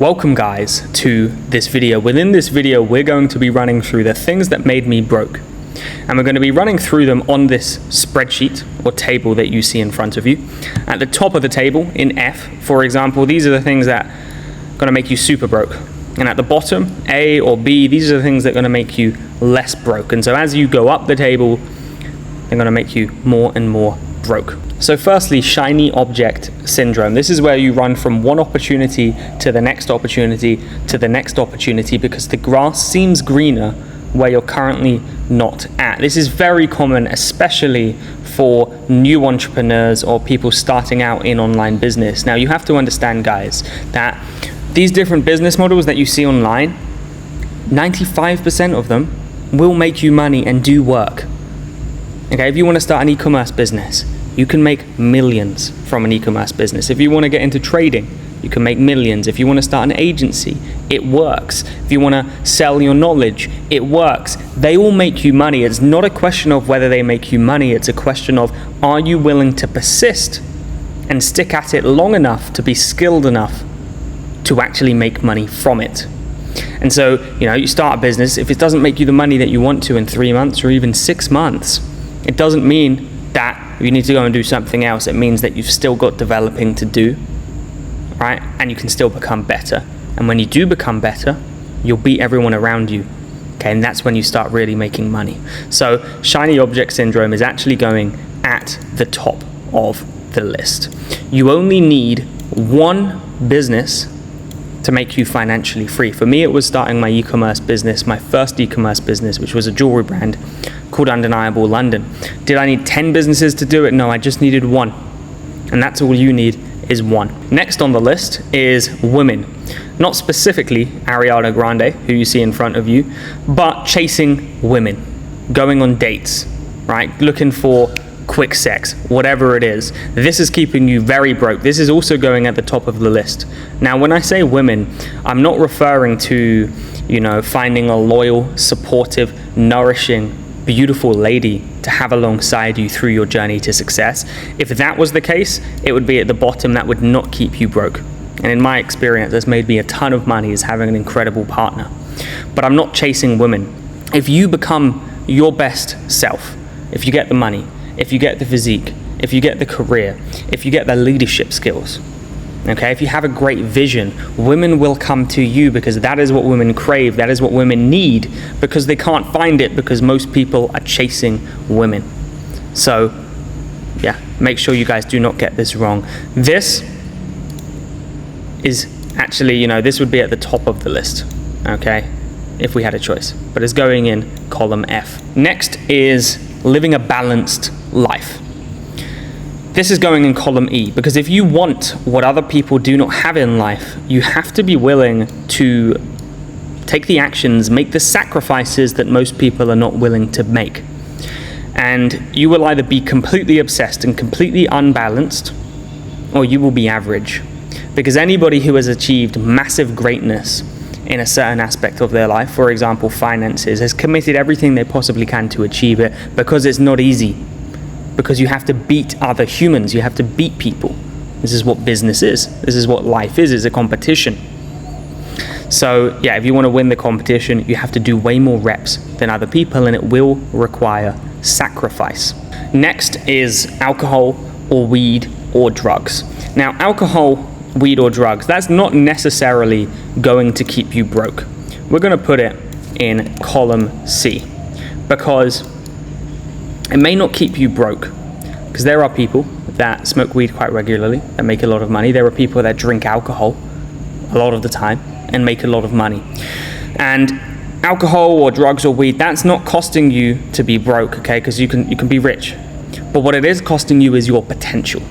Welcome guys to this video. Within this video, we're going to be running through the things that made me broke. And we're going to be running through them on this spreadsheet or table that you see in front of you. At the top of the table in F, for example, these are the things that are going to make you super broke. And at the bottom, A or B, these are the things that are going to make you less broke. And so as you go up the table, they're going to make you more and more broke. So firstly, shiny object syndrome. This is where you run from one opportunity to the next opportunity to the next opportunity because the grass seems greener where you're currently not at. This is very common, especially for new entrepreneurs or people starting out in online business. Now you have to understand, guys, that these different business models that you see online, 95% of them will make you money and do work. Okay, if you want to start an e-commerce business, you can make millions from an e-commerce business. If you want to get into trading, you can make millions. If you want to start an agency, it works. If you want to sell your knowledge, it works. They all make you money. It's not a question of whether they make you money. It's a question of, are you willing to persist and stick at it long enough to be skilled enough to actually make money from it? And so, you start a business. If it doesn't make you the money that you want to in 3 months or even 6 months, it doesn't mean that you need to go and do something else. It means that you've still got developing to do, right? And you can still become better. And when you do become better, you'll beat everyone around you. Okay, and that's when you start really making money. So shiny object syndrome is actually going at the top of the list. You only need one business to make you financially free. For me, it was starting my e-commerce business, my first e-commerce business, which was a jewelry brand called Undeniable London. Did I need 10 businesses to do it? No, I just needed one. And that's all you need is one. Next on the list is women. Not specifically Ariana Grande, who you see in front of you, but chasing women, going on dates, right? Looking for quick sex, whatever it is. This is keeping you very broke. This is also going at the top of the list. Now, when I say women, I'm not referring to, finding a loyal, supportive, nourishing, beautiful lady to have alongside you through your journey to success. If that was the case, it would be at the bottom. That would not keep you broke. And in my experience, that's made me a ton of money, is having an incredible partner. But I'm not chasing women. If you become your best self, if you get the money, if you get the physique, if you get the career, if you get the leadership skills, okay, if you have a great vision, women will come to you because that is what women crave, that is what women need, because they can't find it because most people are chasing women. So, yeah, make sure you guys do not get this wrong. This is actually, this would be at the top of the list, okay, if we had a choice, but it's going in column F. Next is living a balanced life. This is going in column E, because if you want what other people do not have in life, you have to be willing to take the actions, make the sacrifices that most people are not willing to make. And you will either be completely obsessed and completely unbalanced, or you will be average. Because anybody who has achieved massive greatness in a certain aspect of their life, for example, finances, has committed everything they possibly can to achieve it, because it's not easy. Because you have to beat other humans, you have to beat people. This is what business is. This is what life is. It's a competition. So yeah, if you want to win the competition, you have to do way more reps than other people, and it will require sacrifice. Next is alcohol or weed or drugs. Now, alcohol, weed or drugs, that's not necessarily going to keep you broke. We're going to put it in column C, because it may not keep you broke, because there are people that smoke weed quite regularly that make a lot of money. There are people that drink alcohol a lot of the time and make a lot of money. And alcohol or drugs or weed, that's not costing you to be broke, okay, because you can be rich. But what it is costing you is your potential.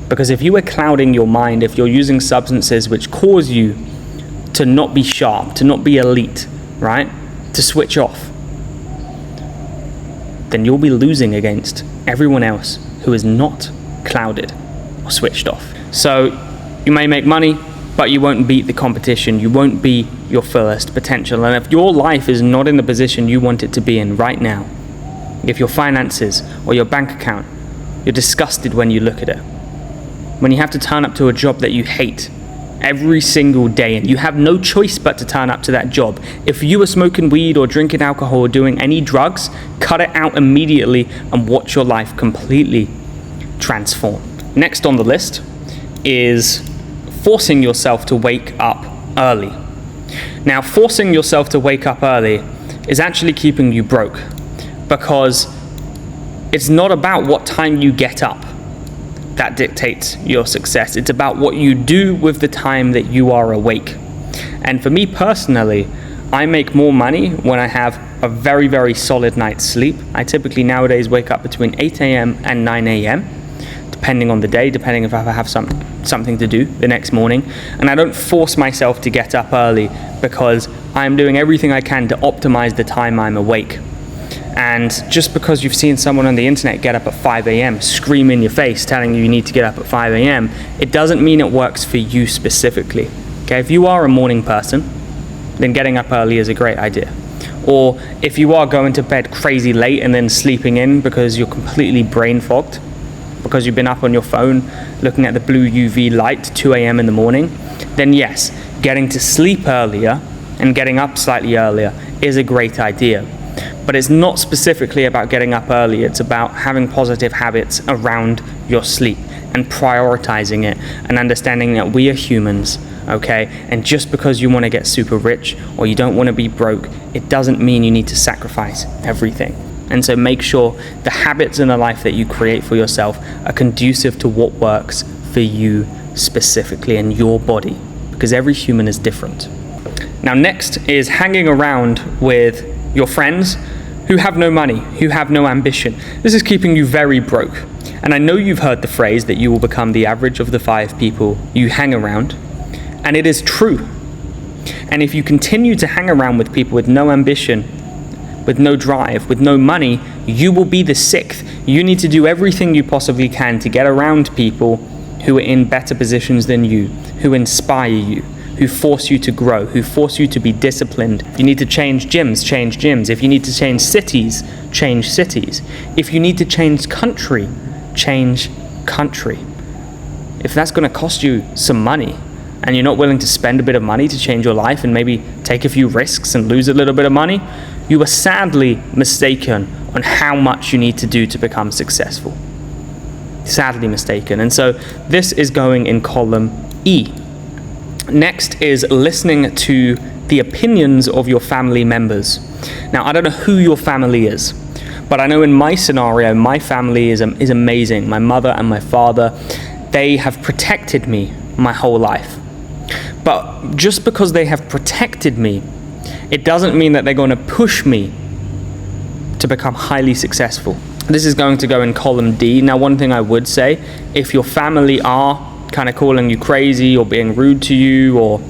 Because if you are clouding your mind, if you're using substances which cause you to not be sharp, to not be elite, right, to switch off, then you'll be losing against everyone else who is not clouded or switched off. So you may make money, but you won't beat the competition. You won't be your fullest potential. And if your life is not in the position you want it to be in right now, if your finances or your bank account, you're disgusted when you look at it, when you have to turn up to a job that you hate every single day, and you have no choice but to turn up to that job. If you are smoking weed or drinking alcohol or doing any drugs, cut it out immediately and watch your life completely transform. Next on the list is forcing yourself to wake up early. Now, forcing yourself to wake up early is actually keeping you broke, because it's not about what time you get up that dictates your success. It's about what you do with the time that you are awake. And for me personally, I make more money when I have a very, very solid night's sleep. I typically nowadays wake up between 8 a.m. and 9 a.m. depending on the day, depending if I have something to do the next morning. And I don't force myself to get up early, because I'm doing everything I can to optimize the time I'm awake. And just because you've seen someone on the internet get up at 5 a.m., scream in your face telling you need to get up at 5 a.m., it doesn't mean it works for you specifically. Okay, if you are a morning person, then getting up early is a great idea. Or if you are going to bed crazy late and then sleeping in because you're completely brain fogged, because you've been up on your phone looking at the blue UV light 2 a.m. in the morning, then yes, getting to sleep earlier and getting up slightly earlier is a great idea. But it's not specifically about getting up early. It's about having positive habits around your sleep and prioritizing it and understanding that we are humans, okay? And just because you want to get super rich or you don't want to be broke, it doesn't mean you need to sacrifice everything. And so make sure the habits in the life that you create for yourself are conducive to what works for you specifically in your body, because every human is different. Now, next is hanging around with your friends who have no money, who have no ambition. This is keeping you very broke. And I know you've heard the phrase that you will become the average of the 5 people you hang around, and it is true. And if you continue to hang around with people with no ambition, with no drive, with no money, you will be the 6th. You need to do everything you possibly can to get around people who are in better positions than you, who inspire you, who force you to grow, who force you to be disciplined. If you need to change gyms, change gyms. If you need to change cities, change cities. If you need to change country, change country. If that's going to cost you some money and you're not willing to spend a bit of money to change your life and maybe take a few risks and lose a little bit of money, you are sadly mistaken on how much you need to do to become successful. Sadly mistaken. And so this is going in column E. Next is listening to the opinions of your family members. Now, I don't know who your family is, but I know in my scenario, my family is amazing. My mother and my father, they have protected me my whole life. But just because they have protected me, it doesn't mean that they're going to push me to become highly successful. This is going to go in column D. Now, one thing I would say, if your family are kind of calling you crazy or being rude to you or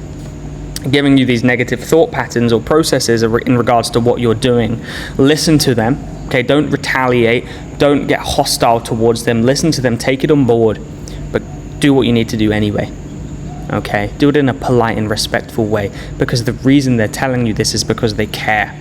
giving you these negative thought patterns or processes in regards to what you're doing, listen to them, okay? Don't retaliate, don't get hostile towards them, listen to them, take it on board, but do what you need to do anyway, okay? Do it in a polite and respectful way, because the reason they're telling you this is because they care,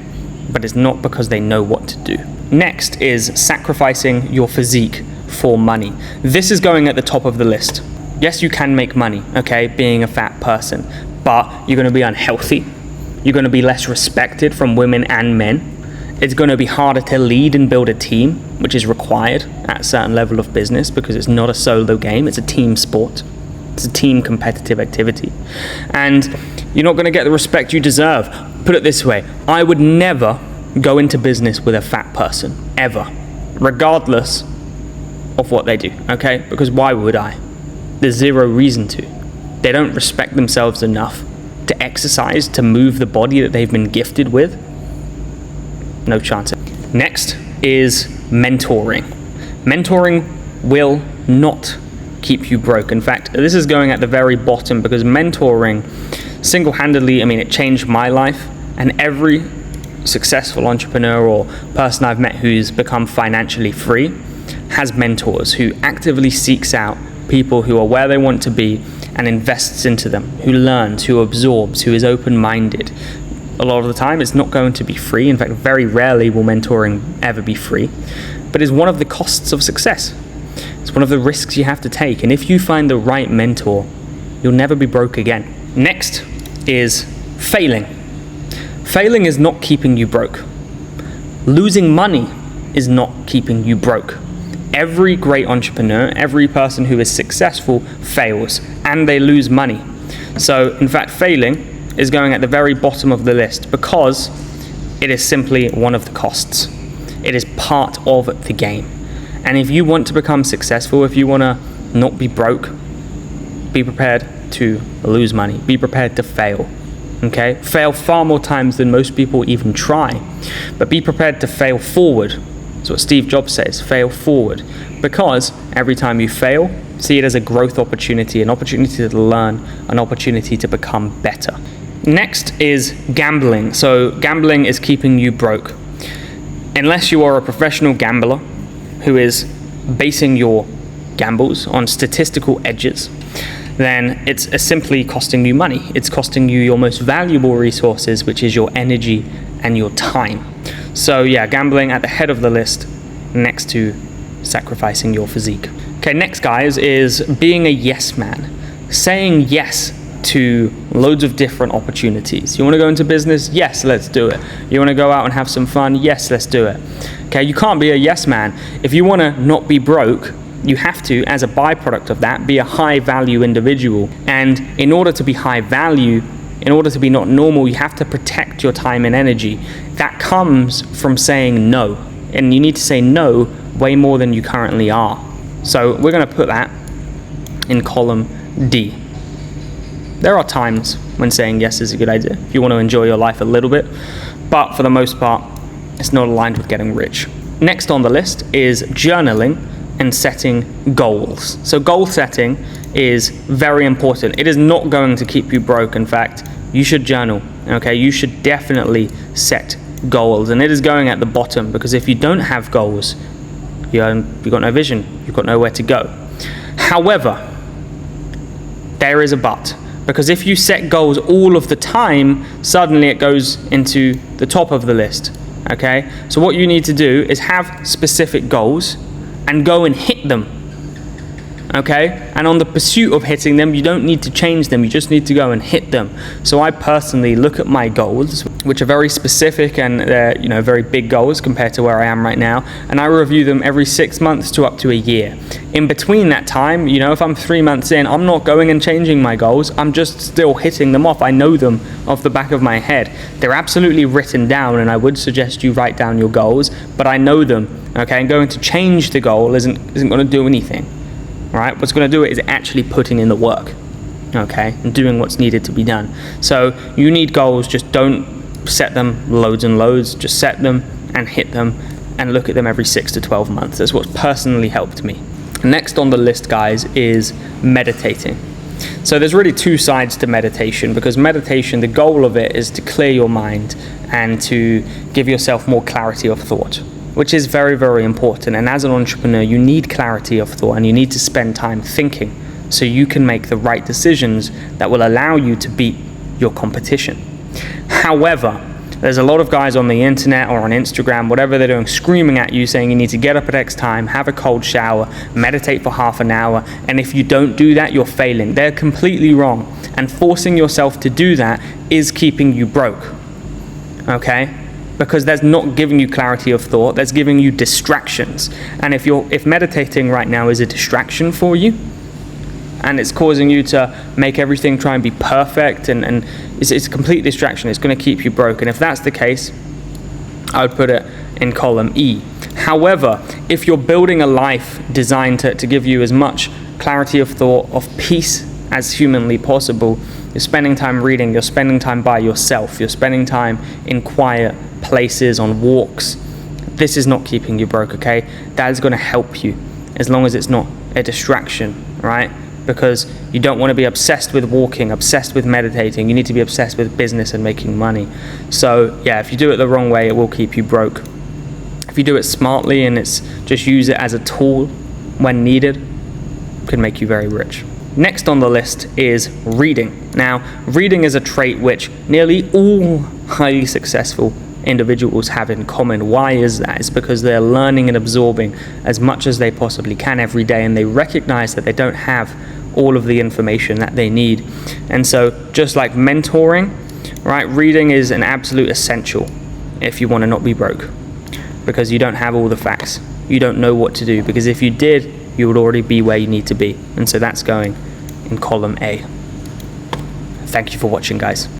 but it's not because they know what to do. Next is sacrificing your physique for money. This is going at the top of the list. Yes, you can make money, okay, being a fat person, but you're going to be unhealthy. You're going to be less respected from women and men. It's going to be harder to lead and build a team, which is required at a certain level of business, because it's not a solo game, it's a team sport. It's a team competitive activity. And you're not going to get the respect you deserve. Put it this way, I would never go into business with a fat person, ever, regardless of what they do, okay? Because why would I? There's zero reason to. They don't respect themselves enough to exercise, to move the body that they've been gifted with. No chance. Next is mentoring. Mentoring will not keep you broke. In fact, this is going at the very bottom, because mentoring single-handedly, it changed my life, and every successful entrepreneur or person I've met who's become financially free has mentors, who actively seeks out people who are where they want to be and invests into them, who learns, who absorbs, who is open-minded. A lot of the time it's not going to be free. In fact, very rarely will mentoring ever be free, but it's one of the costs of success. It's one of the risks you have to take. And if you find the right mentor, you'll never be broke again. Next is failing. Failing is not keeping you broke. Losing money is not keeping you broke. Every great entrepreneur, every person who is successful fails and they lose money. So in fact, failing is going at the very bottom of the list because it is simply one of the costs. It is part of the game. And if you want to become successful, if you want to not be broke, be prepared to lose money. Be prepared to fail. Okay? Fail far more times than most people even try. But be prepared to fail forward. That's what Steve Jobs says, fail forward. Because every time you fail, see it as a growth opportunity, an opportunity to learn, an opportunity to become better. Next is gambling. So gambling is keeping you broke. Unless you are a professional gambler who is basing your gambles on statistical edges, then it's simply costing you money. It's costing you your most valuable resources, which is your energy and your time. So yeah, gambling at the head of the list next to sacrificing your physique. Okay, next guys is being a yes man. Saying yes to loads of different opportunities. You want to go into business? Yes, let's do it. You want to go out and have some fun? Yes, let's do it. Okay, you can't be a yes man. If you want to not be broke, you have to, as a byproduct of that, be a high value individual. And in order to be high value, in order to be not normal, you have to protect your time and energy. That comes from saying no. And you need to say no way more than you currently are. So we're going to put that in column D. There are times when saying yes is a good idea if you want to enjoy your life a little bit, but for the most part, it's not aligned with getting rich. Next on the list is journaling and setting goals. So goal setting is very important. It is not going to keep you broke. In fact, you should journal, okay? You should definitely set goals, and it is going at the bottom because if you don't have goals, you've got no vision, you've got nowhere to go. However, there is a but. Because if you set goals all of the time, suddenly it goes into the top of the list, okay? So what you need to do is have specific goals and go and hit them, okay? And on the pursuit of hitting them, you don't need to change them, you just need to go and hit them. So I personally look at my goals, which are very specific and they're very big goals compared to where I am right now, and I review them every 6 months to up to a year. In between that time, if I'm 3 months in, I'm not going and changing my goals, I'm just still hitting them off. I know them off the back of my head. They're absolutely written down, and I would suggest you write down your goals, but I know them, okay? And going to change the goal isn't going to do anything, right? What's going to do it is actually putting in the work, okay? And doing what's needed to be done. So you need goals, just don't set them loads and loads, just set them and hit them and look at them every 6 to 12 months. That's what's personally helped me. Next on the list, guys, is meditating. So there's really two sides to meditation, because meditation, the goal of it is to clear your mind and to give yourself more clarity of thought, which is very, very important. And as an entrepreneur, you need clarity of thought and you need to spend time thinking so you can make the right decisions that will allow you to beat your competition. However, there's a lot of guys on the internet or on Instagram, whatever they're doing, screaming at you saying you need to get up at X time, have a cold shower, meditate for half an hour, and if you don't do that, you're failing. They're completely wrong, and forcing yourself to do that is keeping you broke, okay? Because that's not giving you clarity of thought, that's giving you distractions. And if meditating right now is a distraction for you, and it's causing you to make everything try and be perfect, and it's a complete distraction, it's going to keep you broke. And if that's the case, I would put it in column E. However, if you're building a life designed to give you as much clarity of thought, of peace as humanly possible, you're spending time reading, you're spending time by yourself, you're spending time in quiet places, on walks, this is not keeping you broke, okay? That is going to help you as long as it's not a distraction, right? Because you don't want to be obsessed with walking, obsessed with meditating. You need to be obsessed with business and making money. So yeah, if you do it the wrong way, it will keep you broke. If you do it smartly and it's just use it as a tool when needed, it can make you very rich. Next on the list is reading. Now, reading is a trait which nearly all highly successful individuals have in common. Why is that? It's because they're learning and absorbing as much as they possibly can every day, and they recognize that they don't have all of the information that they need. And so just like mentoring, right, reading is an absolute essential if you want to not be broke, because you don't have all the facts. You don't know what to do, because if you did, you would already be where you need to be. And so that's going in column A. Thank you for watching, guys.